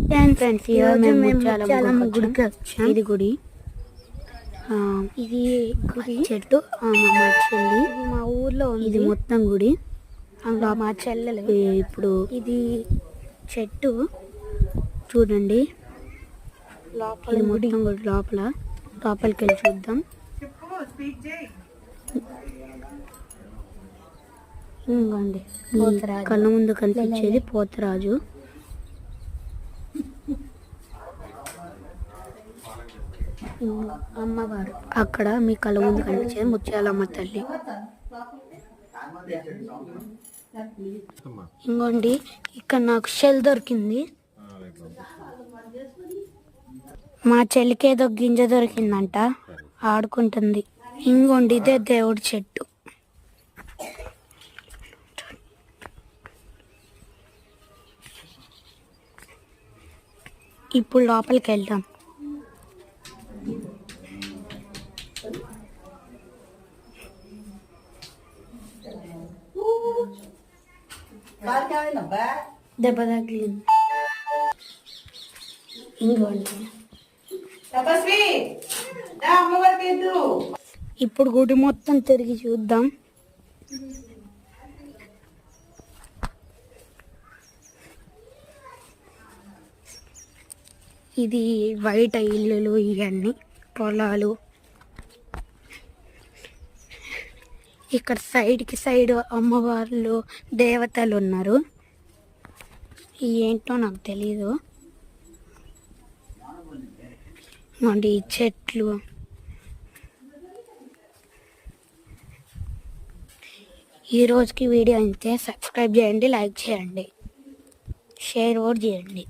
Friends మేము గుడికి వచ్చాం. ఇది గుడి, ఇది గుడి చెట్టు మా చెల్లి మా ఊర్లో ఉంది. ఇది మొత్తం గుడి, అందులో మా చెల్లెలు. ఇప్పుడు ఇది చెట్టు చూడండి, లోపల మొత్తం గుడి లోపలికి వెళ్ళి చూద్దాం. ఇంకోండి కళ్ళ ముందు కనిపించేది పోతరాజు. అమ్మవారు అక్కడ మీ కళ్ళ ముందు కనిపించేది ముత్యాలమ్మ తల్లి. ఇంకోండి ఇక్కడ నాకు షెల్ దొరికింది. మా చెల్లికి ఏదో గింజ దొరికిందంట, ఆడుకుంటుంది. ఇంకోండి ఇదే దేవుడి చెట్టు. ఇప్పుడు లోపలికి వెళ్దాం. దెబ్బ తగిలింది. ఇంకోండి ఇప్పుడు గుడి మొత్తం తిరిగి చూద్దాం. ఇది బయట ఇల్లులు, ఇవన్నీ పొలాలు. ఇక్కడ సైడ్ అమ్మవార్లు దేవతలు ఉన్నారు. ఏంటో నాకు తెలీదు. ఈ చెట్లు. ఈ రోజుకి వీడియో అయితే సబ్స్క్రైబ్ చేయండి, లైక్ చేయండి, షేర్ కూడా చేయండి.